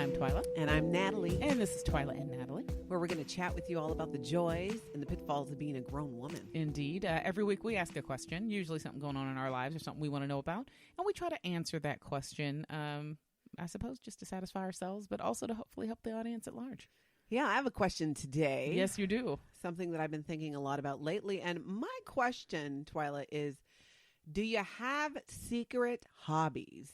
I'm Twyla. And I'm Natalie. And this is Twyla and Natalie. Where we're going to chat with you all about the joys and the pitfalls of being a grown woman. Indeed. Every week we ask a question, usually something going on in our lives or something we want to know about. And we try to answer that question, I suppose, just to satisfy ourselves, but also to hopefully help the audience at large. Yeah, I have a question today. Yes, you do. Something that I've been thinking a lot about lately. And my question, Twyla, is do you have secret hobbies?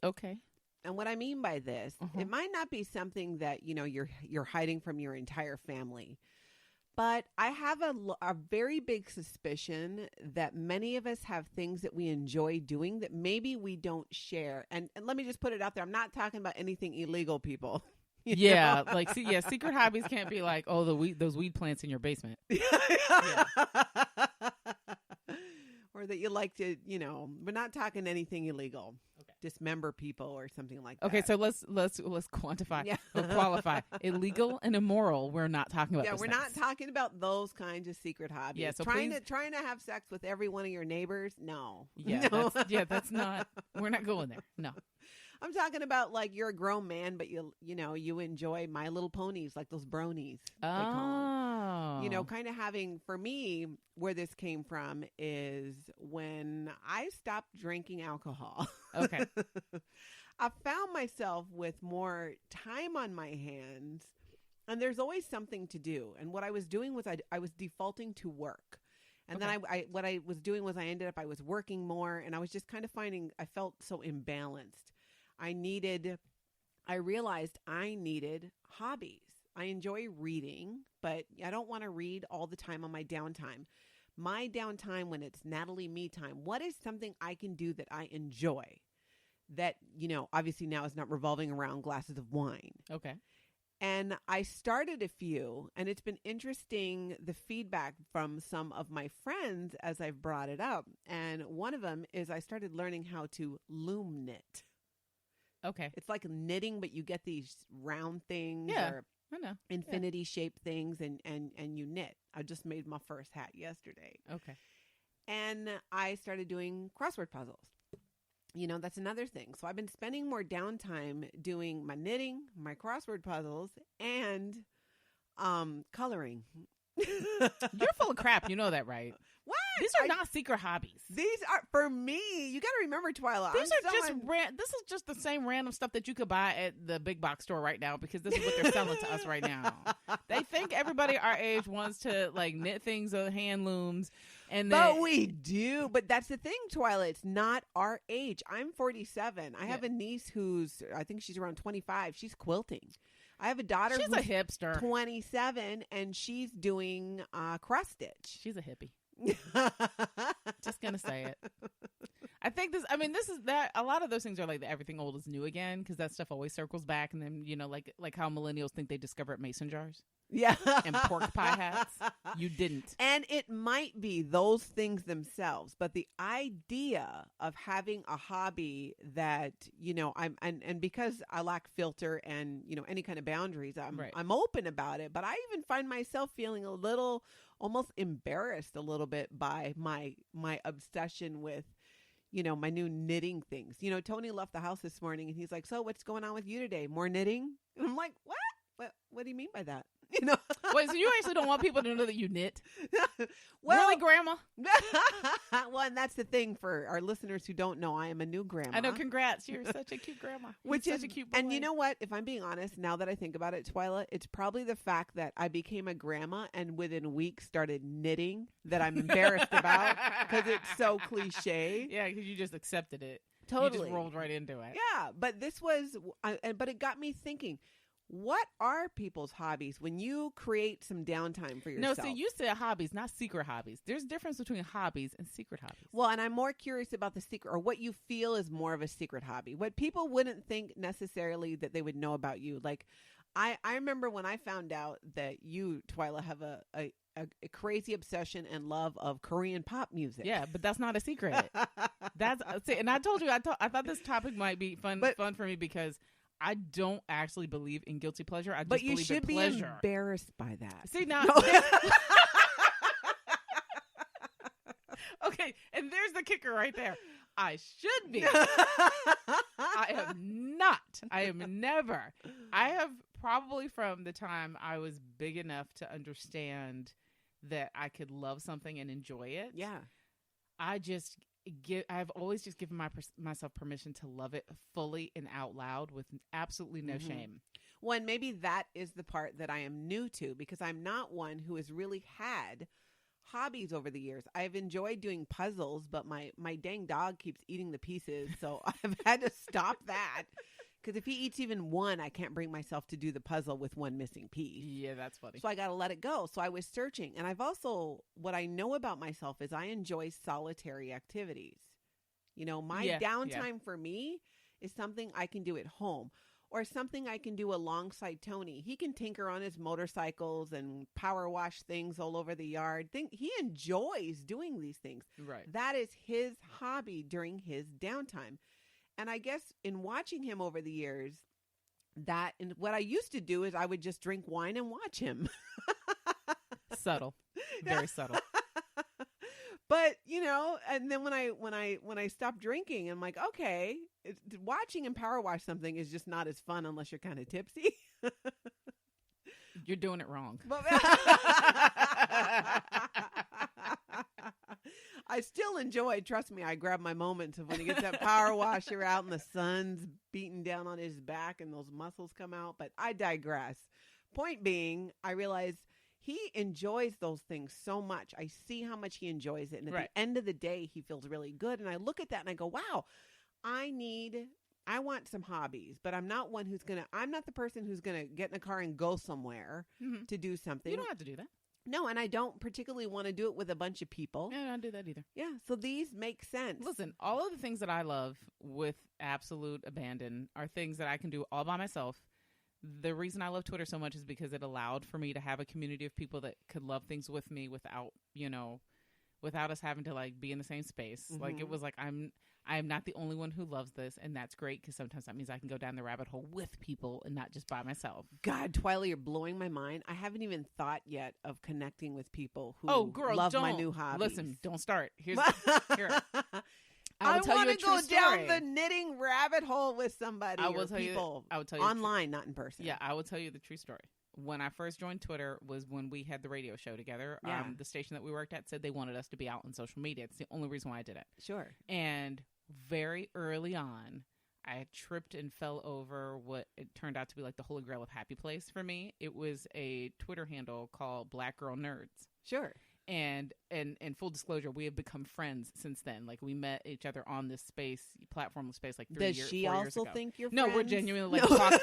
Okay. And what I mean by this, it might not be something that, you know, you're hiding from your entire family. But I have a very big suspicion that many of us have things that we enjoy doing that maybe we don't share. And let me just put it out there. I'm not talking about anything illegal, people. Yeah, know? Secret hobbies can't be like, oh, those weed plants in your basement. Yeah. Or that you like to, you know, we're not talking anything illegal. Okay. Dismember people or something like that. Okay, so let's quantify, qualify. Illegal and immoral, we're not talking about. Yeah, those we're things. not talking about those kinds of secret hobbies. Yeah, so trying to have sex with every one of your neighbors, no. Yeah, no. That's not. We're not going there. No. I'm talking about like you're a grown man, but you enjoy My Little Ponies, like those bronies. Oh. You know, kind of having, for me, where this came from is when I stopped drinking alcohol. Okay. I found myself with more time on my hands, and there's always something to do. And what I was doing was I was defaulting to work. And then what I was doing was I was working more, and I was just kind of finding I felt so imbalanced. I realized I needed hobbies. I enjoy reading, but I don't want to read all the time on my downtime. My downtime, when it's Natalie me time, what is something I can do that I enjoy that, you know, obviously now is not revolving around glasses of wine. Okay. And I started a few, and it's been interesting, the feedback from some of my friends as I've brought it up. And one of them is I started learning how to loom knit. Okay. It's like knitting, but you get these round things or I know. infinity shaped things and you knit. I just made my first hat yesterday. Okay. And I started doing crossword puzzles. You know, that's another thing. So I've been spending more downtime doing my knitting, my crossword puzzles, and coloring. You're full of crap. You know that, right? What? These are not secret hobbies. These are, for me, you got to remember, Twyla. This is just the same random stuff that you could buy at the big box store right now, because this is what they're selling to us right now. They think everybody our age wants to like knit things with hand looms. But we do. But that's the thing, Twyla. It's not our age. I'm 47. I have a niece who's, I think she's around 25. She's quilting. I have a daughter who's a hipster, 27, and she's doing cross stitch. She's a hippie. Just gonna say it. I think this is that a lot of those things are like the everything old is new again, because that stuff always circles back. And then, you know, like how millennials think they discovered mason jars. Yeah. And pork pie hats. You didn't. And it might be those things themselves, but the idea of having a hobby that, you know, and because I lack filter and, you know, any kind of boundaries, I'm open about it. But I even find myself feeling a little almost embarrassed a little bit by my obsession with, you know, my new knitting things. You know, Tony left the house this morning and he's like, so what's going on with you today? More knitting? And I'm like, what do you mean by that? You know, wait, so you actually don't want people to know that you knit? Well, really, Grandma? Well, and that's the thing for our listeners who don't know, I am a new grandma. I know. Congrats. You're such a cute grandma. Which is such a cute boy. And you know what? If I'm being honest, now that I think about it, Twyla, it's probably the fact that I became a grandma and within weeks started knitting that I'm embarrassed about, because it's so cliche. Yeah, because you just accepted it. Totally. You just rolled right into it. Yeah, but but it got me thinking, what are people's hobbies when you create some downtime for yourself? No, so you said hobbies, not secret hobbies. There's a difference between hobbies and secret hobbies. Well, and I'm more curious about the secret, or what you feel is more of a secret hobby. What people wouldn't think necessarily that they would know about you. Like, I remember when I found out that you, Twyla, have a crazy obsession and love of Korean pop music. Yeah, but that's not a secret. And I told you, I thought this topic might be fun for me because I don't actually believe in guilty pleasure. I just believe in pleasure. But you should be embarrassed by that. See, now... Okay, and there's the kicker right there. I should be. I am not. I am never. I have probably from the time I was big enough to understand that I could love something and enjoy it. Yeah. I've always just given myself permission to love it fully and out loud with absolutely no shame. Well, and maybe that is the part that I am new to, because I'm not one who has really had hobbies over the years. I've enjoyed doing puzzles, but my dang dog keeps eating the pieces, so I've had to stop that. Because if he eats even one, I can't bring myself to do the puzzle with one missing piece. Yeah, that's funny. So I got to let it go. So I was searching. And I've also, what I know about myself is I enjoy solitary activities. You know, my downtime for me is something I can do at home, or something I can do alongside Tony. He can tinker on his motorcycles and power wash things all over the yard. He enjoys doing these things. Right. That is his hobby during his downtime. And I guess in watching him over the years, and what I used to do is I would just drink wine and watch him. Subtle. Very subtle. But, you know, and then when I stopped drinking, I'm like, okay, watching and power wash something is just not as fun unless you're kind of tipsy. You're doing it wrong. I still enjoy, trust me, I grab my moments of when he gets that power washer out and the sun's beating down on his back and those muscles come out. But I digress. Point being, I realize he enjoys those things so much. I see how much he enjoys it. And at the end of the day, he feels really good. And I look at that and I go, wow, I want some hobbies, but I'm not I'm not the person who's going to get in a car and go somewhere to do something. You don't have to do that. No, and I don't particularly want to do it with a bunch of people. Yeah, I don't do that either. Yeah, so these make sense. Listen, all of the things that I love with absolute abandon are things that I can do all by myself. The reason I love Twitter so much is because it allowed for me to have a community of people that could love things with me without us having to like be in the same space. Like it was like I am not the only one who loves this, and that's great because sometimes that means I can go down the rabbit hole with people and not just by myself. God, Twyla, you're blowing my mind. I haven't even thought yet of connecting with people who love my new hobbies. Listen, don't start. Here. I want to go down the knitting rabbit hole with somebody. I will tell you online, not in person. Yeah, I will tell you the true story. When I first joined Twitter was when we had the radio show together. Yeah. The station that we worked at said they wanted us to be out on social media. It's the only reason why I did it. Sure. And very early on, I tripped and fell over what it turned out to be like the holy grail of happy place for me. It was a Twitter handle called Black Girl Nerds. Sure. And full disclosure, we have become friends since then. Like we met each other on this platform space like 4 years ago. Does she also think you're friends? No, we're genuinely like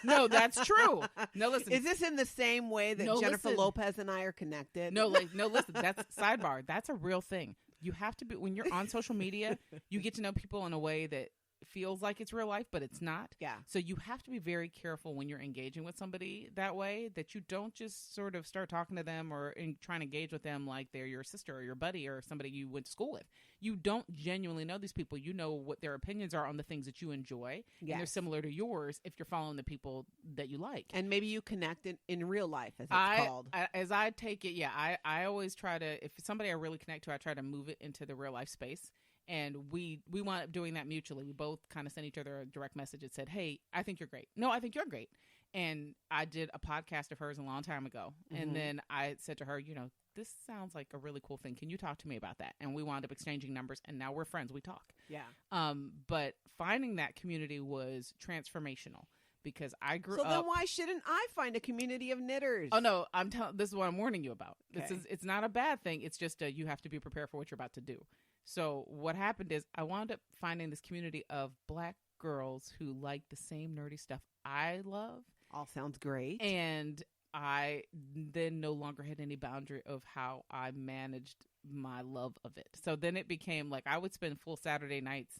no, that's true. No, listen. Is this in the same way that Jennifer Lopez and I are connected? No, listen, that's sidebar. That's a real thing. You have to be, when you're on social media, you get to know people in a way that feels like it's real life, but it's not. Yeah. So you have to be very careful when you're engaging with somebody that way, that you don't just sort of start talking to them or trying to engage with them like they're your sister or your buddy or somebody you went to school with. You don't genuinely know these people. You know what their opinions are on the things that you enjoy. Yes. And they're similar to yours if you're following the people that you like. And maybe you connect in real life, as it's called. As I take it, I always try to, if it's somebody I really connect to, I try to move it into the real life space. And we wound up doing that mutually. We both kind of sent each other a direct message that said, hey, I think you're great. No, I think you're great. And I did a podcast of hers a long time ago. Mm-hmm. And then I said to her, this sounds like a really cool thing. Can you talk to me about that? And we wound up exchanging numbers, and now we're friends. We talk. Yeah. But finding that community was transformational. Because I grew up. So then why shouldn't I find a community of knitters? Oh no, this is what I'm warning you about. Okay. It's not a bad thing. It's just you have to be prepared for what you're about to do. So what happened is I wound up finding this community of Black girls who like the same nerdy stuff I love. All sounds great. And I then no longer had any boundary of how I managed my love of it. So then it became like I would spend full Saturday nights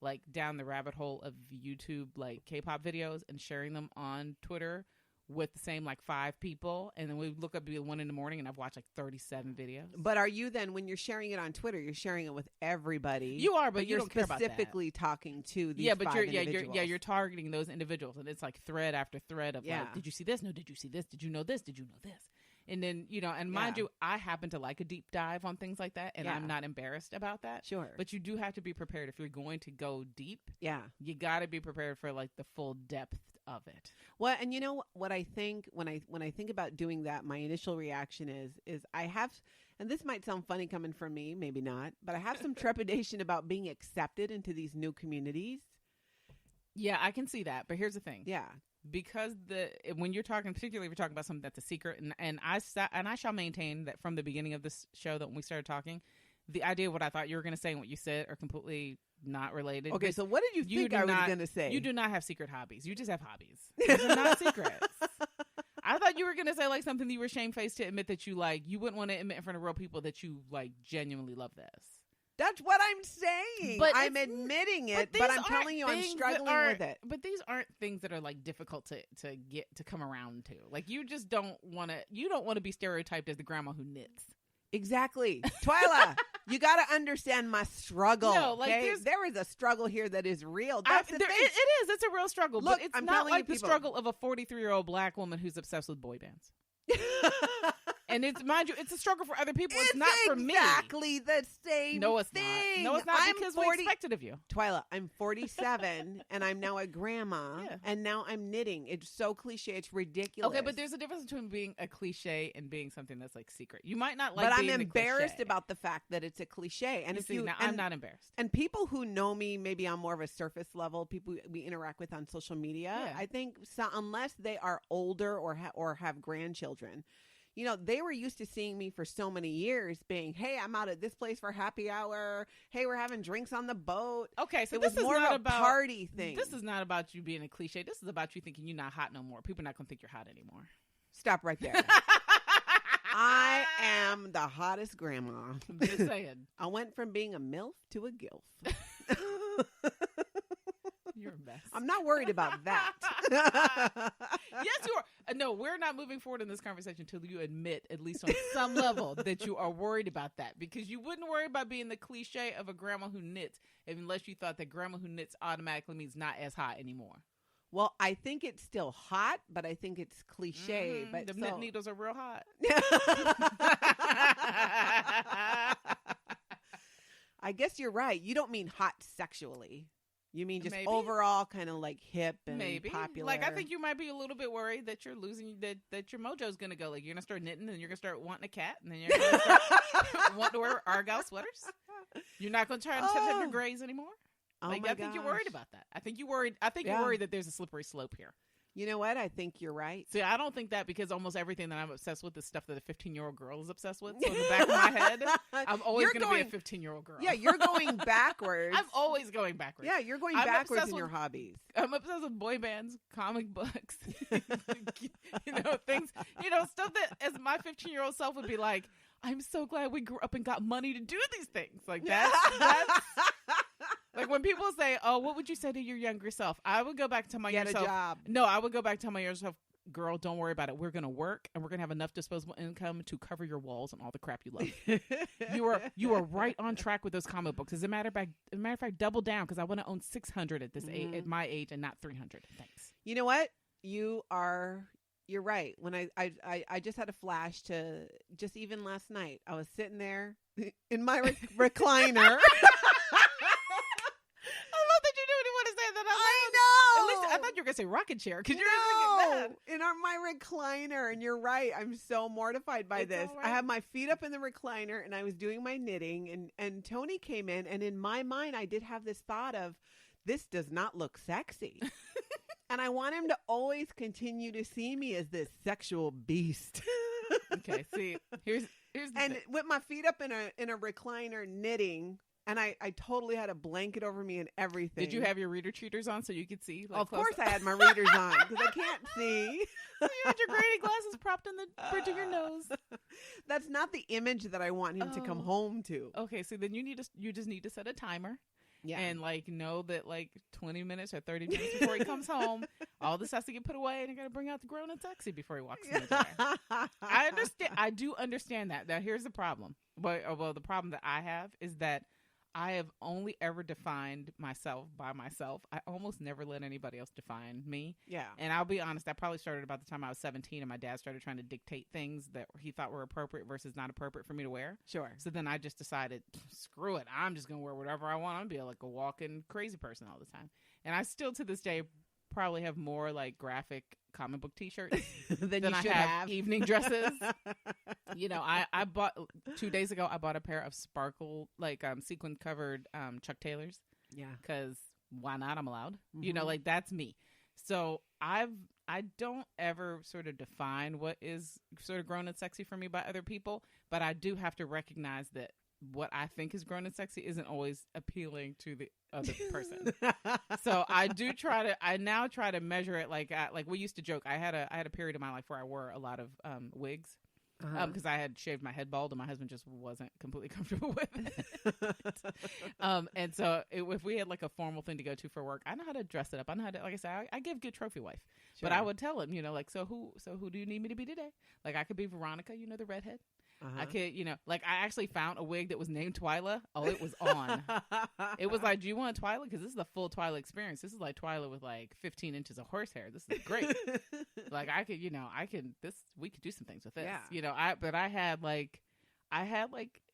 like down the rabbit hole of YouTube, like K-pop videos and sharing them on Twitter with the same like 5 people. And then we look up at 1 a.m. and I've watched like 37 videos. But are you then, when you're sharing it on Twitter, you're sharing it with everybody? You are, but you you're don't care about that. Specifically talking to these individuals. you're targeting those individuals. And it's like thread after thread of like, did you see this? No, did you see this? Did you know this? Did you know this? And then, and mind you, I happen to like a deep dive on things like that, and I'm not embarrassed about that. Sure. But you do have to be prepared. If you're going to go deep, you got to be prepared for like the full depth of it. Well, and you know what I think when I think about doing that, my initial reaction is I have, and this might sound funny coming from me, maybe not, but I have some trepidation about being accepted into these new communities. Yeah, I can see that. But here's the thing. Yeah. Because when you're talking, particularly if you're talking about something that's a secret, and I shall maintain that from the beginning of this show that when we started talking, the idea of what I thought you were going to say and what you said are completely not related. Okay, so what did you think I was going to say? You do not have secret hobbies. You just have hobbies. Those are not secrets. I thought you were going to say like something that you were shamefaced to admit that you like. You wouldn't want to admit in front of real people that you like genuinely love this. That's what I'm saying. But I'm admitting it, but I'm telling you I'm struggling with it. But these aren't things that are like difficult to get to come around to. Like you just don't want to be stereotyped as the grandma who knits. Exactly. Twyla, you got to understand my struggle. No, like okay? There is a struggle here that is real. That's the thing. It is. It's a real struggle. Look, but it's I'm not like the people. struggle of a 43-year-old black woman who's obsessed with boy bands. And it's, mind you, it's a struggle for other people. It's not for me. Exactly the same No, it's thing. not. No, it's not because we expect it of you. Twyla, I'm 47 and I'm now a grandma and now I'm knitting. It's so cliche. It's ridiculous. Okay, but there's a difference between being a cliche and being something that's like secret. You might not like but being I'm embarrassed the about the fact that it's a cliche. And I'm not embarrassed. And people who know me, maybe on more of a surface level, people we interact with on social media, I think unless they are older or have grandchildren, they were used to seeing me for so many years being, hey, I'm out at this place for happy hour. Hey, we're having drinks on the boat. Okay, so this was more not of a party thing. This is not about you being a cliche. This is about you thinking you're not hot no more. People are not going to think you're hot anymore. Stop right there. I am the hottest grandma. I'm just saying. I went from being a MILF to a GILF. You're a mess. I'm not worried about that. Yes, you are. No, we're not moving forward in this conversation until you admit, at least on some level, that you are worried about that. Because you wouldn't worry about being the cliche of a grandma who knits unless you thought that grandma who knits automatically means not as hot anymore. Well, I think it's still hot, but I think it's cliche. But the knit needles are real hot. I guess you're right. You don't mean hot sexually. You mean just Maybe. Overall kind of like hip and popular? Like I think you might be a little bit worried that you're losing, that your mojo's going to go. Like you're going to start knitting and you're going to start wanting a cat and then you're going to start wanting to wear Argyle sweaters. You're not going to try to touch your grays anymore. Like I think you're worried about that. I think you're worried that there's a slippery slope here. You know what? I think you're right. See, I don't think that because almost everything that I'm obsessed with is stuff that a 15-year-old girl is obsessed with. So in the back of my head, I'm always going to be a 15-year-old girl. Yeah, you're going backwards. I'm always going backwards. Yeah, you're going backwards in your hobbies. I'm obsessed with boy bands, comic books, things, stuff that as my 15-year-old self would be like, I'm so glad we grew up and got money to do these things. Like that's like when people say, "Oh, what would you say to your younger self?" I would go back to my younger self. Get a job. No, I would go back to my younger self. Girl, don't worry about it. We're gonna work, and we're gonna have enough disposable income to cover your walls and all the crap you love. You are right on track with those comic books. As a matter of fact, double down because I want to own 600 at this age, at my age, and not 300. Thanks. You know what? You're right. When I just had a flash to just even last night, I was sitting there in my recliner. I thought you were going to say rocking chair because you're thinking that. In my recliner. And you're right. I'm so mortified by this. Right. I have my feet up in the recliner and I was doing my knitting and Tony came in. And in my mind, I did have this thought of this does not look sexy. And I want him to always continue to see me as this sexual beast. Okay, see, here's the and thing. With my feet up in a recliner knitting. And I totally had a blanket over me and everything. Did you have your reader cheaters on so you could see? Of course I had my readers on because I can't see. So you had your granny glasses propped in the bridge of your nose. That's not the image that I want him to come home to. Okay, so then you just need to set a timer. Yeah. And know that 20 minutes or 30 minutes before he comes home, all this has to get put away and you got to bring out the grown and sexy before he walks in the door. I do understand that. Now here's the problem. Well, the problem that I have is that I have only ever defined myself by myself. I almost never let anybody else define me. Yeah. And I'll be honest, I probably started about the time I was 17 and my dad started trying to dictate things that he thought were appropriate versus not appropriate for me to wear. Sure. So then I just decided, screw it. I'm just going to wear whatever I want. I'm going to be like a walking crazy person all the time. And I still to this day probably have more like graphic comic book t-shirts than I have evening dresses. You know, I bought 2 days ago, I bought a pair of sparkle, like sequin covered Chuck Taylors. Yeah. Because why not? I'm allowed. You know, like that's me. So I don't ever sort of define what is sort of grown and sexy for me by other people, but I do have to recognize that what I think is grown and sexy isn't always appealing to the other person. So I now try to measure it like we used to joke. I had a period of my life where I wore a lot of wigs. Because I had shaved my head bald and my husband just wasn't completely comfortable with it. And so if we had like a formal thing to go to for work, I know how to dress it up. I know how to, like I said, I give good trophy wife. Sure. But I would tell him, you know, like, so who do you need me to be today? Like I could be Veronica, you know, the redhead. I could, you know, like I actually found a wig that was named Twyla. Oh, it was on. It was like, do you want a Twyla? Because this is the full Twyla experience. This is like Twyla with like 15 inches of horsehair. This is great. Like I could, you know, we could do some things with this. Yeah. You know, I had like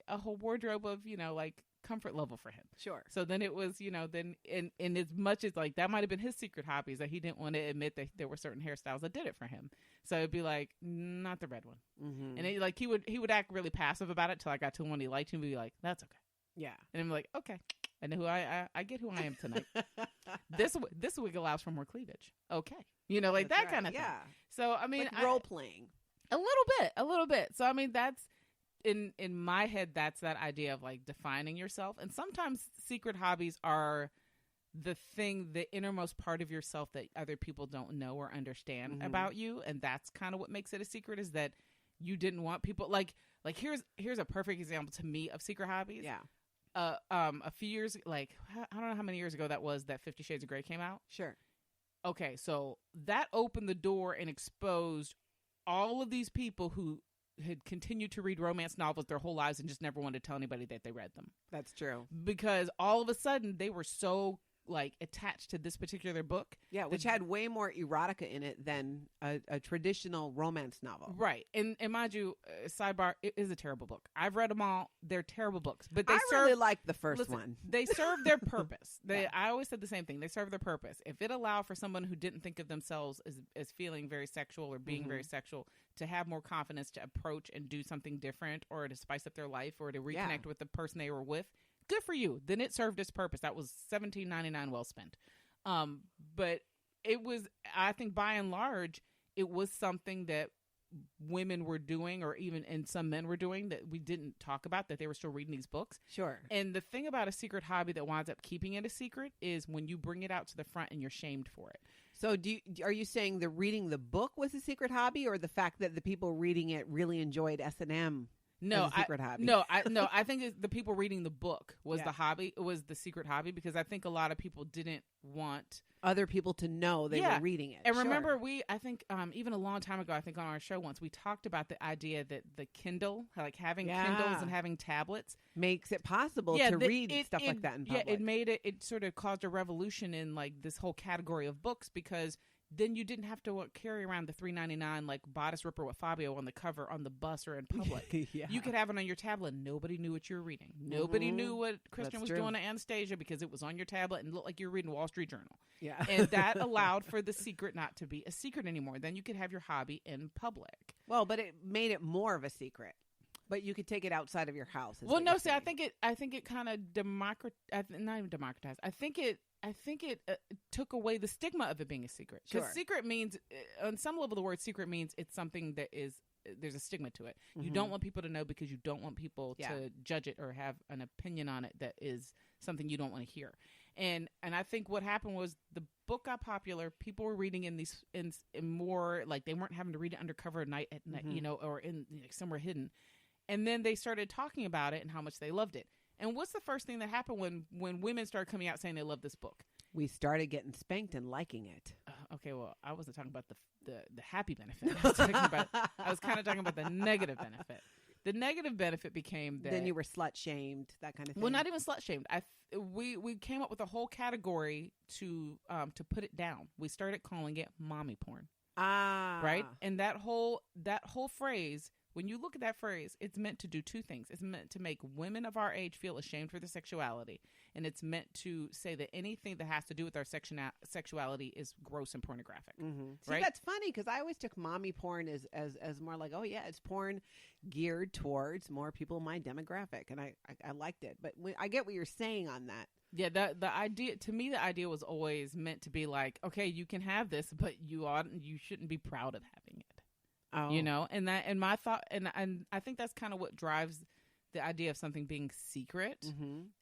a whole wardrobe of, you know, like comfort level for him. Sure. So then it was, you know, then in as much as like that might have been his secret hobbies that he didn't want to admit that there were certain hairstyles that did it for him. So it'd be like, not the red one. And it, like he would act really passive about it till I got to one he liked him and be like, that's okay. Yeah. And I'm like, okay. I know who I get who I am tonight. This wig allows for more cleavage. Okay. You know, like that's that kind of thing. Yeah. So I mean, like role playing. A little bit. So I mean, that's in my head, that's that idea of like defining yourself. And sometimes secret hobbies are the thing, the innermost part of yourself that other people don't know or understand about you. And that's kind of what makes it a secret, is that you didn't want people like here's a perfect example to me of secret hobbies. Yeah. A few years, like I don't know how many years ago that was, that 50 Shades of Grey came out. Sure. Okay. So that opened the door and exposed all of these people who had continued to read romance novels their whole lives and just never wanted to tell anybody that they read them. That's true. Because all of a sudden they were so like attached to this particular book. Yeah, which had way more erotica in it than a traditional romance novel. Right. And mind you, sidebar, it is a terrible book. I've read them all. They're terrible books. But I really liked the first one. They serve their purpose. I always said the same thing. They serve their purpose. If it allowed for someone who didn't think of themselves as feeling very sexual or being very sexual to have more confidence to approach and do something different, or to spice up their life, or to reconnect with the person they were with, good for you. Then it served its purpose. That was $17.99 well spent. But it was, I think by and large, it was something that women were doing, or even and some men were doing, that we didn't talk about, that they were still reading these books. Sure. And the thing about a secret hobby that winds up keeping it a secret is when you bring it out to the front and you're shamed for it. So are you saying the reading the book was a secret hobby, or the fact that the people reading it really enjoyed S&M? No, secret hobby. I think the people reading the book was the hobby. It was the secret hobby, because I think a lot of people didn't want other people to know they were reading it. And remember, I think even a long time ago, I think on our show once, we talked about the idea that the Kindle, like having Kindles and having tablets, makes it possible to read stuff like that in public. Yeah, it sort of caused a revolution in like this whole category of books, because then you didn't have to carry around the $3.99 like bodice ripper with Fabio on the cover on the bus or in public. You could have it on your tablet. Nobody knew what you were reading. Nobody knew what Christian was doing to Anastasia, because it was on your tablet and looked like you were reading Wall Street Journal. Yeah. And that allowed for the secret not to be a secret anymore. Then you could have your hobby in public. Well, but it made it more of a secret. But you could take it outside of your house. Well, no, see, I think it kind of not even democratized. I think it took away the stigma of it being a secret. Because secret means, on some level, the word secret means it's something that is, there's a stigma to it. You don't want people to know, because you don't want people to judge it or have an opinion on it that is something you don't want to hear. And I think what happened was the book got popular. People were reading in more, like they weren't having to read it undercover at night, you know, or in somewhere hidden. And then they started talking about it and how much they loved it. And what's the first thing that happened when women started coming out saying they love this book? We started getting spanked and liking it. Okay, well, I wasn't talking about the happy benefit. I was kind of talking about the negative benefit. The negative benefit became that then you were slut shamed, that kind of thing. well, not even slut shamed. We came up with a whole category to put it down. We started calling it mommy porn. Right? And that whole phrase, when you look at that phrase, it's meant to do two things. It's meant to make women of our age feel ashamed for their sexuality, and it's meant to say that anything that has to do with our sexuality is gross and pornographic. Mm-hmm. See, right? That's funny because I always took mommy porn as more like, oh yeah, it's porn geared towards more people in my demographic, and I liked it. But I get what you're saying on that. Yeah, the idea, to me, the idea was always meant to be like, okay, you can have this, but you shouldn't be proud of having it. Oh. You know, and my thought, and I think that's kind of what drives the idea of something being secret,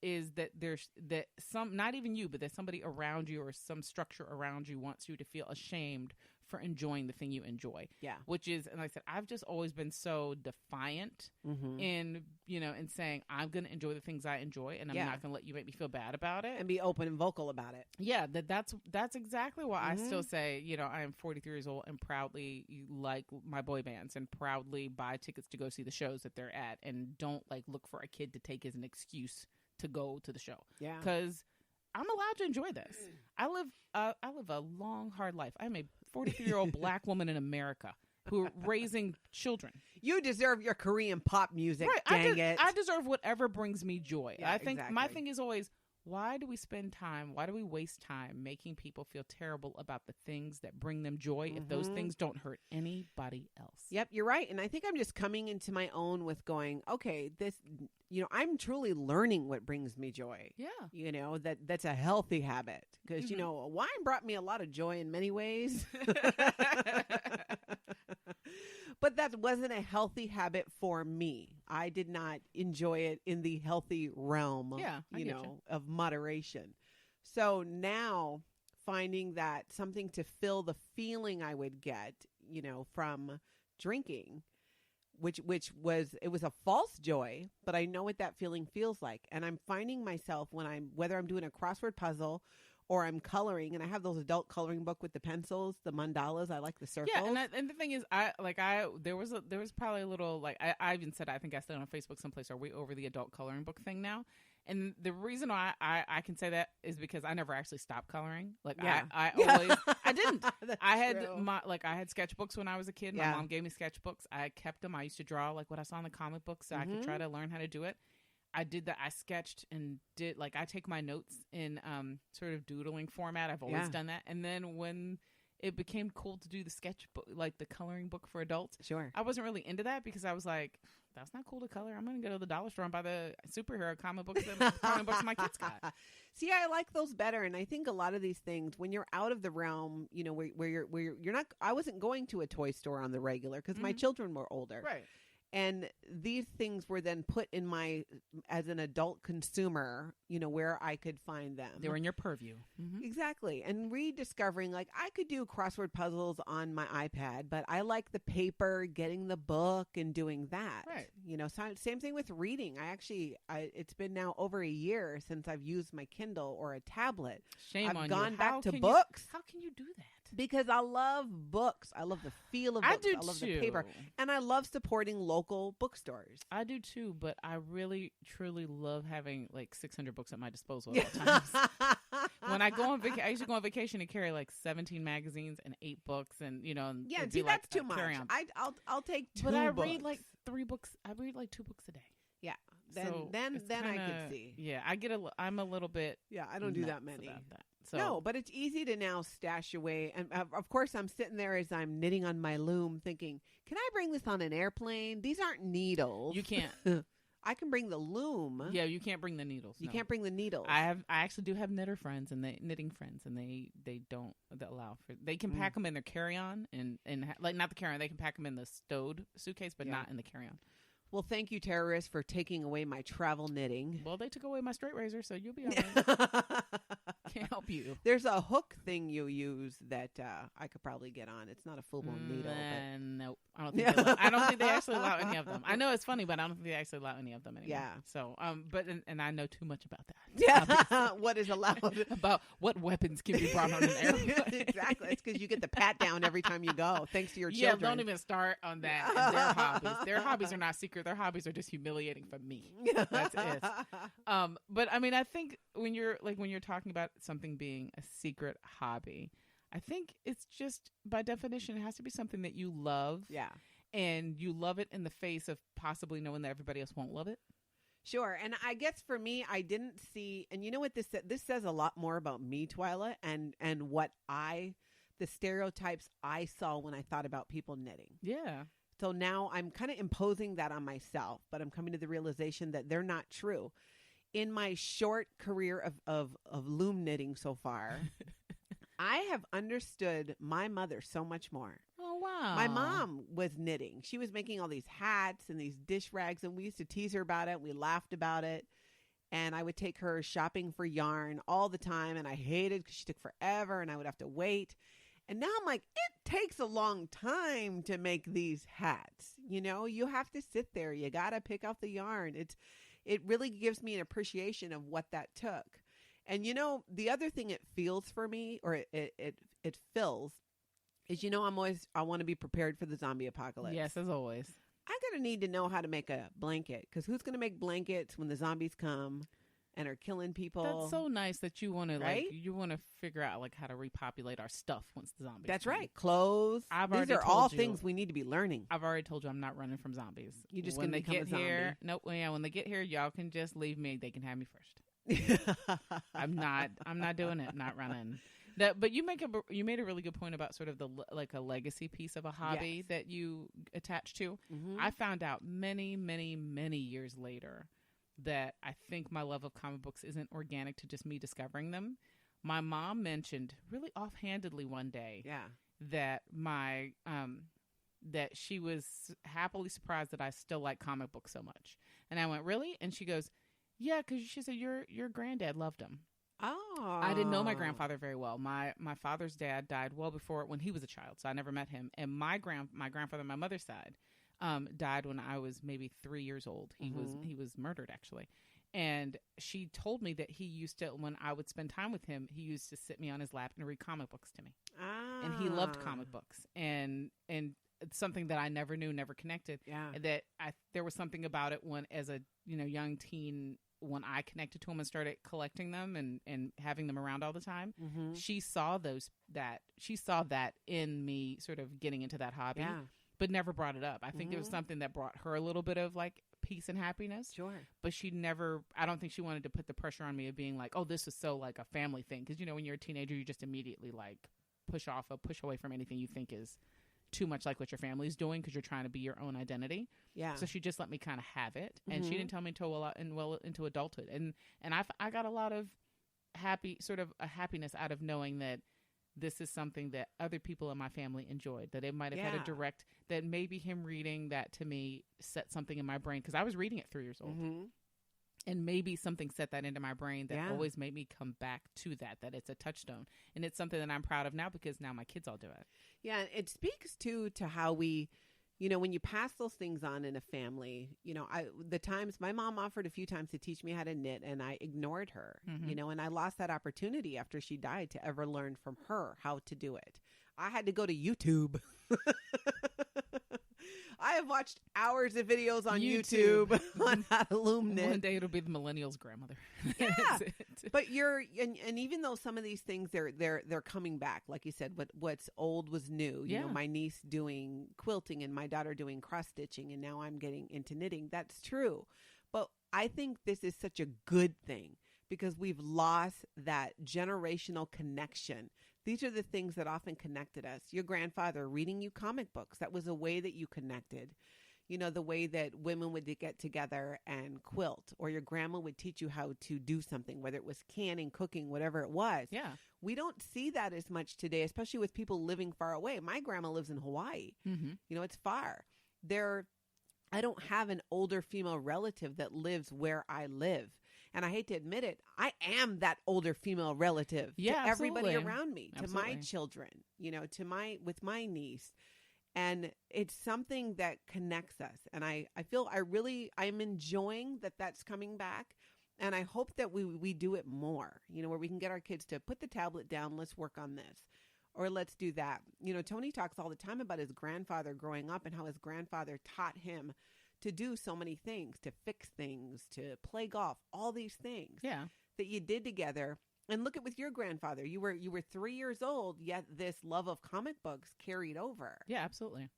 is that there's that some, not even you, but that somebody around you or some structure around you wants you to feel ashamed for enjoying the thing you enjoy. Yeah. Which is, and like I said, I've just always been so defiant in, in saying I'm going to enjoy the things I enjoy, and I'm not going to let you make me feel bad about it. And be open and vocal about it. Yeah, that's exactly why I still say, I am 43 years old and proudly like my boy bands and proudly buy tickets to go see the shows that they're at, and don't like look for a kid to take as an excuse to go to the show. Yeah. Because I'm allowed to enjoy this. I live a long, hard life. I'm a 43-year-old black woman in America who are raising children. You deserve your Korean pop music, right. It. I deserve whatever brings me joy. Yeah, I think my thing is always, why do we spend time, why do we waste time making people feel terrible about the things that bring them joy if those things don't hurt anybody else? Yep, you're right. And I think I'm just coming into my own with going, okay, this, I'm truly learning what brings me joy. Yeah. That's a healthy habit because, wine brought me a lot of joy in many ways. But that wasn't a healthy habit for me. I did not enjoy it in the healthy realm, of moderation. So now finding that something to fill the feeling I would get, from drinking, which was a false joy, but I know what that feeling feels like. And I'm finding myself whether I'm doing a crossword puzzle or I'm coloring, and I have those adult coloring book with the pencils, the mandalas. I like the circles. Yeah, and the thing is, there was probably a little, like, I even said, I think I said on Facebook someplace, are we over the adult coloring book thing now? And the reason why I can say that is because I never actually stopped coloring. Like, I always, I didn't. I had true. I had sketchbooks when I was a kid. My mom gave me sketchbooks. I kept them. I used to draw like what I saw in the comic books so I could try to learn how to do it. I did that. I sketched and did, I take my notes in sort of doodling format. I've always done that. And then when it became cool to do the sketchbook, like the coloring book for adults, I wasn't really into that because I was like, that's not cool to color. I'm going to go to the dollar store and buy the superhero comic books my kids got. See, I like those better. And I think a lot of these things, when you're out of the realm, where you're not, I wasn't going to a toy store on the regular because my children were older. Right. And these things were then put in as an adult consumer, where I could find them. They were in your purview. Mm-hmm. Exactly. And rediscovering, I could do crossword puzzles on my iPad, but I like the paper, getting the book and doing that. Right. So same thing with reading. It's been now over a year since I've used my Kindle or a tablet. Shame on you. I've gone back to books. How can you do that? Because I love books. I love the feel of books. I love the paper. And I love supporting local bookstores. I do too, but I really, truly love having 600 books at my disposal at all times. When I go on vacation, I used to go on vacation and carry 17 magazines and 8 books and, Yeah, see, that's too much. I'll take 2 books. But I read 3 books. I read 2 books a day. Yeah. Then I could see. Yeah, I'm a little bit. Yeah, I don't do that many. About that. So. No, but it's easy to now stash away. And of course, I'm sitting there as I'm knitting on my loom thinking, can I bring this on an airplane? These aren't needles. You can't. I can bring the loom. Yeah, you can't bring the needles. You can't bring the needles. I actually do have knitting friends, and they don't allow for. They can pack them in their carry-on and not the carry-on. They can pack them in the stowed suitcase, but not in the carry-on. Well, thank you, terrorists, for taking away my travel knitting. Well, they took away my straight razor, so you'll be all right. can't help you. There's a hook thing you use that I could probably get on. It's not a full-blown needle. Nope. I don't think they actually allow any of them. I know it's funny, but I don't think they actually allow any of them anymore. Yeah. So, but I know too much about that. Yeah. What is allowed? About what weapons can be brought on an airplane. Exactly. It's because you get the pat down every time you go, thanks to your children. Yeah, don't even start on that. And their hobbies. Their hobbies are not secret. Their hobbies are just humiliating for me. That's it. But I mean, I think when you're talking about something being a secret hobby, I think it's just by definition it has to be something that you love. Yeah. And you love it in the face of possibly knowing that everybody else won't love it. Sure. And I guess for me, I didn't see, and you know what this says a lot more about me, Twyla, and what the stereotypes I saw when I thought about people knitting. Yeah. So now I'm kind of imposing that on myself, but I'm coming to the realization that they're not true. In my short career of loom knitting so far, I have understood my mother so much more. Oh, wow. My mom was knitting. She was making all these hats and these dish rags, and we used to tease her about it. We laughed about it. And I would take her shopping for yarn all the time, and I hated because she took forever, and I would have to wait. And now I'm like, it takes a long time to make these hats. You know, you have to sit there. You got to pick out the yarn. It really gives me an appreciation of what that took. And, you know, the other thing it feels for me, or it fills, is, you know, I want to be prepared for the zombie apocalypse. Yes, as always. I'm going to need to know how to make a blanket, because who's going to make blankets when the zombies come and are killing people? That's so nice that you want to, right? you want to figure out, like, how to repopulate our stuff once the zombies That's come. right. Clothes. These are all things we need to be learning. I've already told you I'm not running from zombies. You just when going to become a zombie. Here, nope. Yeah, when they get here, y'all can just leave me. They can have me first. I'm not doing it. Not running. But you made a really good point about sort of a legacy piece of a hobby that you attach to. Mm-hmm. I found out many, many, many years later that I think my love of comic books isn't organic to just me discovering them. My mom mentioned really offhandedly one day that that she was happily surprised that I still like comic books so much. And I went, really? And she goes, yeah, because she said your granddad loved them. Oh. I didn't know my grandfather very well. My father's dad died well before when he was a child, so I never met him. And my grandfather on my mother's side died when I was maybe 3 years old. He was murdered, actually. And she told me that he used to, when I would spend time with him, he used to sit me on his lap and read comic books to me. And he loved comic books. And it's something that I never knew, never connected. Yeah. That there was something about it when, as a young teen, when I connected to him and started collecting them and having them around all the time, she saw that in me sort of getting into that hobby, but never brought it up. I think it was something that brought her a little bit of like peace and happiness. Sure. But I don't think she wanted to put the pressure on me of being like, oh, this is so like a family thing. Because, when you're a teenager, you just immediately like push away from anything you think is too much like what your family's doing because you're trying to be your own identity. Yeah. So she just let me kind of have it, and she didn't tell me until into adulthood. And I got a lot of happiness out of knowing that this is something that other people in my family enjoyed. That it might have had that maybe him reading that to me set something in my brain, because I was reading at 3 years old. And maybe something set that into my brain that always made me come back to that it's a touchstone. And it's something that I'm proud of now because now my kids all do it. Yeah. And it speaks to how we, when you pass those things on in a family, my mom offered a few times to teach me how to knit, and I ignored her, and I lost that opportunity after she died to ever learn from her how to do it. I had to go to YouTube. I have watched hours of videos on YouTube on how to loom knit. One day it'll be the millennials' grandmother. Yeah, but and even though some of these things they're coming back, like you said, what's old was new. You know, my niece doing quilting and my daughter doing cross stitching, and now I'm getting into knitting. That's true, but I think this is such a good thing because we've lost that generational connection. These are the things that often connected us. Your grandfather reading you comic books. That was a way that you connected. The way that women would get together and quilt, or your grandma would teach you how to do something, whether it was canning, cooking, whatever it was. Yeah. We don't see that as much today, especially with people living far away. My grandma lives in Hawaii. It's far. I don't have an older female relative that lives where I live. And I hate to admit it, I am that older female relative Yeah, to everybody absolutely. around me, to Absolutely. my children, with my niece. And it's something that connects us. And I feel I'm enjoying that that's coming back. And I hope that we do it more, where we can get our kids to put the tablet down. Let's work on this. Or let's do that. Tony talks all the time about his grandfather growing up and how his grandfather taught him to do so many things, to fix things, to play golf, all these things that you did together. And look at with your grandfather, you were 3 years old, yet this love of comic books carried over. Yeah, absolutely.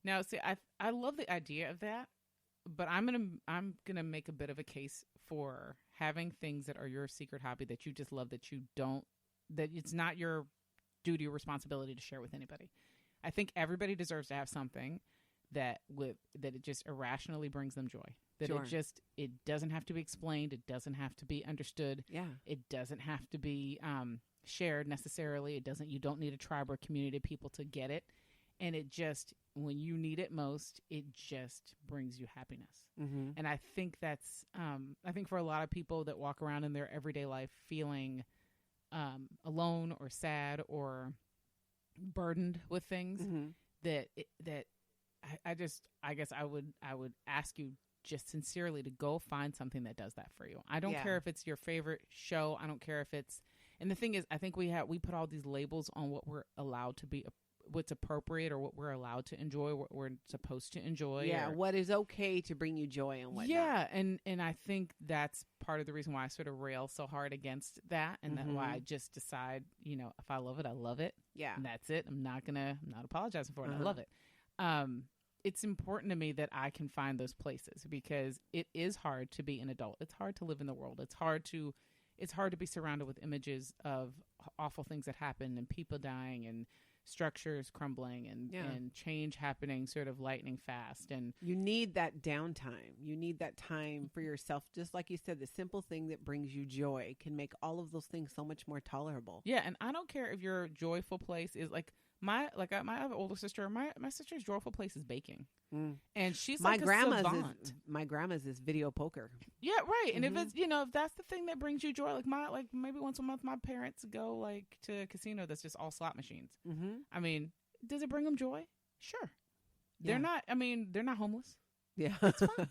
Now, see, I love the idea of that, but I'm gonna make a bit of a case for having things that are your secret hobby that you just love, that it's not your duty or responsibility to share with anybody. I think everybody deserves to have something that it just irrationally brings them joy. That Sure. it doesn't have to be explained. It doesn't have to be understood. Yeah. It doesn't have to be shared necessarily. You don't need a tribe or community of people to get it. And it just, when you need it most, it just brings you happiness. Mm-hmm. And I think I think for a lot of people that walk around in their everyday life feeling alone or sad or burdened with things, Mm-hmm. I guess I would ask you just sincerely to go find something that does that for you. I don't care if it's your favorite show. I don't care if it's, and the thing is, I think we put all these labels on what we're allowed to be, what's appropriate, or what we're allowed to enjoy, what we're supposed to enjoy. Yeah, what is okay to bring you joy and whatnot. Yeah, and I think that's part of the reason why I sort of rail so hard against that, and that's why I just decide, if I love it, I love it. Yeah. And that's it. I'm not apologizing for it. I love it. It's important to me that I can find those places, because it is hard to be an adult. It's hard to live in the world. It's hard to be surrounded with images of awful things that happen, and people dying, and structures crumbling, and change happening sort of lightning fast. And you need that downtime. You need that time for yourself. Just like you said, the simple thing that brings you joy can make all of those things so much more tolerable. Yeah, and I don't care if your joyful place is like my other older sister. My sister's joyful place is baking, and she's like a savant. My grandma's is video poker. Yeah, right. And if it's if that's the thing that brings you joy, like maybe once a month my parents go like to a casino that's just all slot machines. Mm-hmm. I mean, does it bring them joy? Sure. Yeah. They're not homeless. Yeah, it's fine.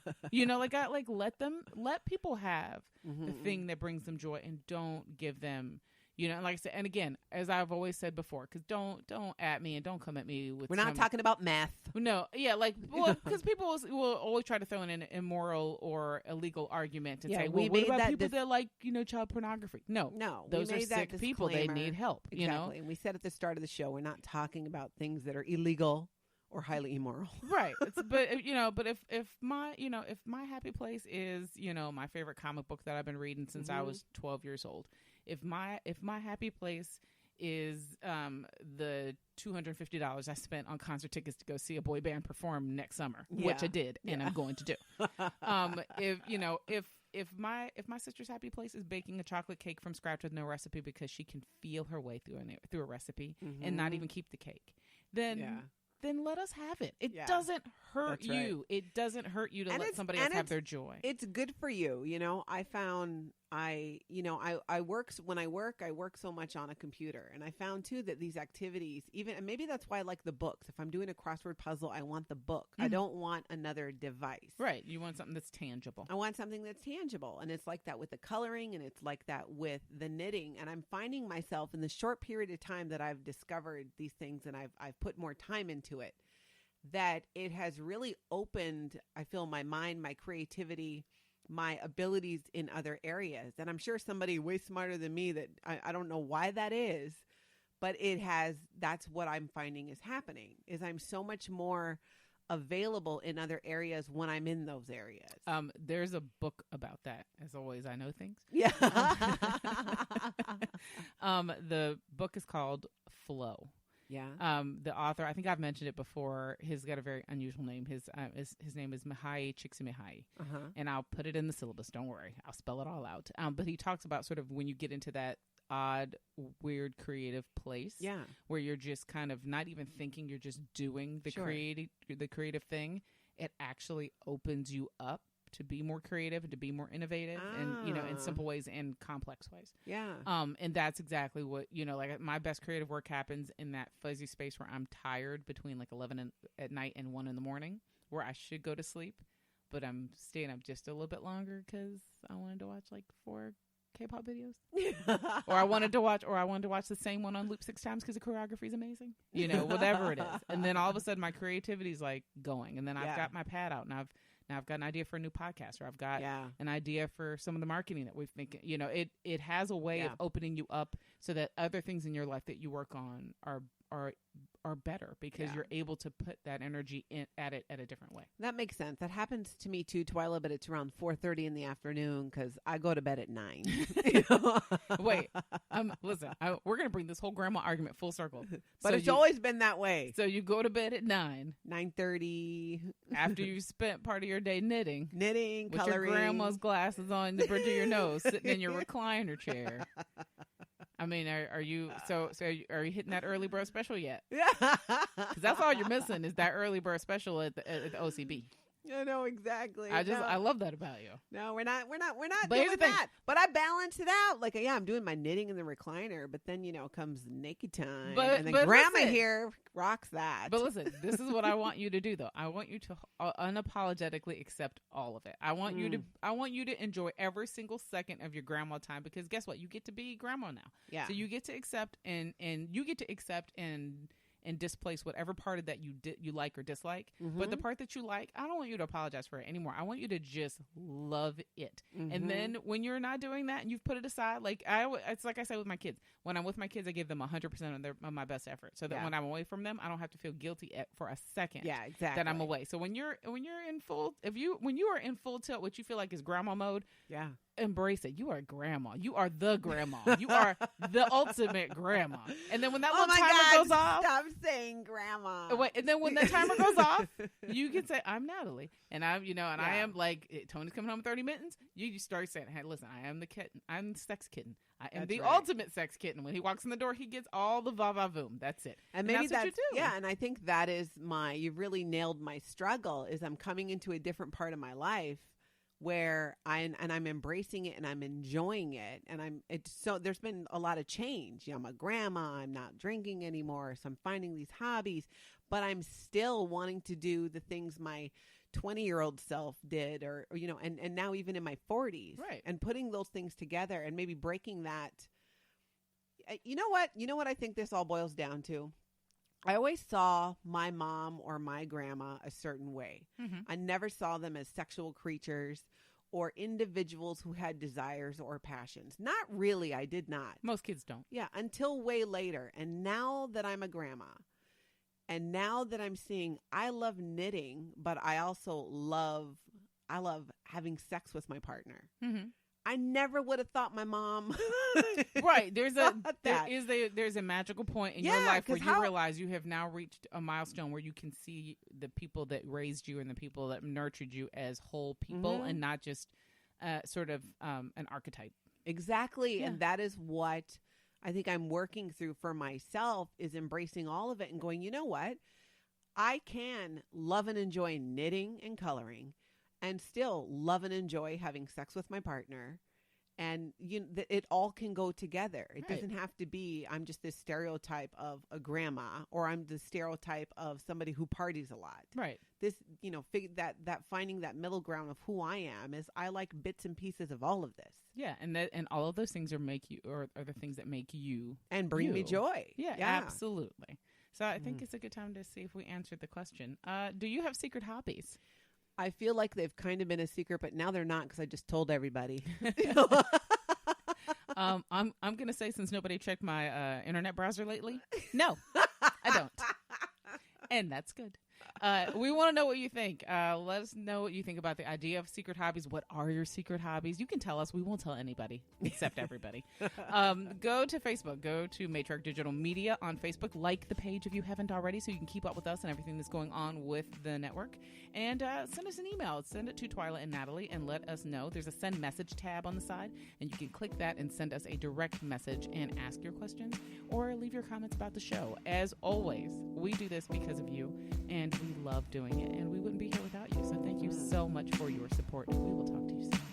Let people have the thing that brings them joy, and don't give them. And like I said, and again, as I've always said before, because don't at me and don't come at me with. We're not talking about meth. No, yeah, because people will always try to throw in an immoral or illegal argument and say, "Well, what about people that like child pornography?" No, those are sick people. They need help. Exactly. And we said at the start of the show, we're not talking about things that are illegal or highly immoral. Right. But if my happy place is my favorite comic book that I've been reading since I was 12 years old. If my happy place is the $250 I spent on concert tickets to go see a boy band perform next summer, which I did and I'm going to do. If my sister's happy place is baking a chocolate cake from scratch with no recipe because she can feel her way through a recipe and not even keep the cake, then let us have it. It doesn't hurt you. Right. It doesn't hurt you to let somebody else have their joy. It's good for you. I found I work so much on a computer, and I found too that these activities, and maybe that's why I like the books. If I'm doing a crossword puzzle, I want the book. I don't want another device. Right. You want something that's tangible. I want something that's tangible. And it's like that with the coloring, and it's like that with the knitting. And I'm finding myself in the short period of time that I've discovered these things and I've put more time into it, that it has really opened, I feel, my mind, my creativity, my abilities in other areas. And I'm sure somebody way smarter than me that I don't know why that is, but that's what I'm finding is happening, is I'm so much more available in other areas when I'm in those areas. There's a book about that. As always, I know things. Yeah. The book is called Flow. Yeah. The author, I think I've mentioned it before. He's got a very unusual name. His name is Mihai Csikszentmihalyi, and I'll put it in the syllabus. Don't worry, I'll spell it all out. But he talks about sort of when you get into that odd, weird, creative place, where you're just kind of not even thinking, you're just doing the creative thing. It actually opens you up to be more creative and to be more innovative and, in simple ways and complex ways. Yeah. And that's exactly what, like my best creative work happens in that fuzzy space where I'm tired between like 11 at night and 1 in the morning, where I should go to sleep, but I'm staying up just a little bit longer because I wanted to watch like 4 K-pop videos, or I wanted to watch the same one on loop 6 times because the choreography is amazing, whatever it is. And then all of a sudden my creativity is like going, and then I've got my pad out, and I've got an idea for a new podcast, or I've got an idea for some of the marketing that we've thinking. It has a way of opening you up so that other things in your life that you work on are better because you're able to put that energy at it at a different way. That makes sense. That happens to me too, Twyla, but it's around 4:30 in the afternoon because I go to bed at 9. Wait, listen, we're going to bring this whole grandma argument full circle. But so it's always been that way. So you go to bed at 9:30. After you spent part of your day knitting, with your coloring. grandma's glasses on the bridge of your nose, sitting in your recliner chair. I mean, are you are you hitting that early bird special yet? Yeah, because that's all you're missing is that early bird special at the OCB. I know exactly. I love that about you. No, we're not But doing here's the thing. that. But I balance it out. Like, I'm doing my knitting in the recliner, but then comes naked time, and then Grandma here rocks that. But listen, this is what I want you to do, though. I want you to unapologetically accept all of it. I want you to enjoy every single second of your grandma time, because guess what? You get to be grandma now. Yeah. So you get to accept and displace whatever part of that you like or dislike. Mm-hmm. But the part that you like, I don't want you to apologize for it anymore. I want you to just love it. Mm-hmm. And then when you're not doing that and you've put it aside, it's like I say with my kids. When I'm with my kids, I give them 100% of my best effort, so that when I'm away from them, I don't have to feel guilty for a second. Yeah, exactly. That I'm away. So when you're in full, when you are in full tilt, what you feel like is grandma mode. Yeah. Embrace it. You are grandma. You are the grandma. You are the ultimate grandma. And then when that little timer goes off, stop saying grandma. Wait, and then when the timer goes off, you can say, "I'm Natalie," and I am like, Tony's coming home in 30 minutes. You start saying, "Hey, listen, I am the kitten. I'm the sex kitten. I am the ultimate sex kitten." When he walks in the door, he gets all the va-va-voom. That's it. And maybe that's what you do. Yeah, and I think that is you've really nailed my struggle. Is I'm coming into a different part of my life where I'm embracing it and I'm enjoying it, and there's been a lot of change. I'm a grandma. I'm not drinking anymore, so I'm finding these hobbies, but I'm still wanting to do the things my 20-year-old self did, or and now even in my 40s, right? And putting those things together and maybe breaking that. You know what I think this all boils down to? I always saw my mom or my grandma a certain way. Mm-hmm. I never saw them as sexual creatures or individuals who had desires or passions. Not really. I did not. Most kids don't. Yeah, until way later. And now that I'm a grandma, and now that I'm seeing, I love knitting, but I also love having sex with my partner. Mm-hmm. I never would have thought my mom. Right. There's a magical point in your life where you realize you have now reached a milestone where you can see the people that raised you and the people that nurtured you as whole people, mm-hmm. and not just sort of an archetype. Exactly. Yeah. And that is what I think I'm working through for myself, is embracing all of it and going, you know what? I can love and enjoy knitting and coloring, and still love and enjoy having sex with my partner. And it all can go together. It doesn't have to be, I'm just this stereotype of a grandma, or I'm the stereotype of somebody who parties a lot. Right. This, that finding that middle ground of who I am is I like bits and pieces of all of this. Yeah. And all of those things are the things that make you. And bring me joy. Yeah, absolutely. So I think it's a good time to see if we answered the question. Do you have secret hobbies? I feel like they've kind of been a secret, but now they're not, because I just told everybody. I'm going to say, since nobody checked my internet browser lately, no, I don't. And that's good. We want to know what you think. Let us know what you think about the idea of secret hobbies. What are your secret hobbies? You can tell us. We won't tell anybody except everybody. Go to Facebook. Go to Matriarch Digital Media on Facebook. Like the page if you haven't already, so you can keep up with us and everything that's going on with the network. And send us an email. Send it to Twyla and Natalie and let us know. There's a send message tab on the side, and you can click that and send us a direct message and ask your questions or leave your comments about the show. As always, we do this because of you, and we love doing it, and we wouldn't be here without you. So thank you so so much for your support, and we will talk to you soon.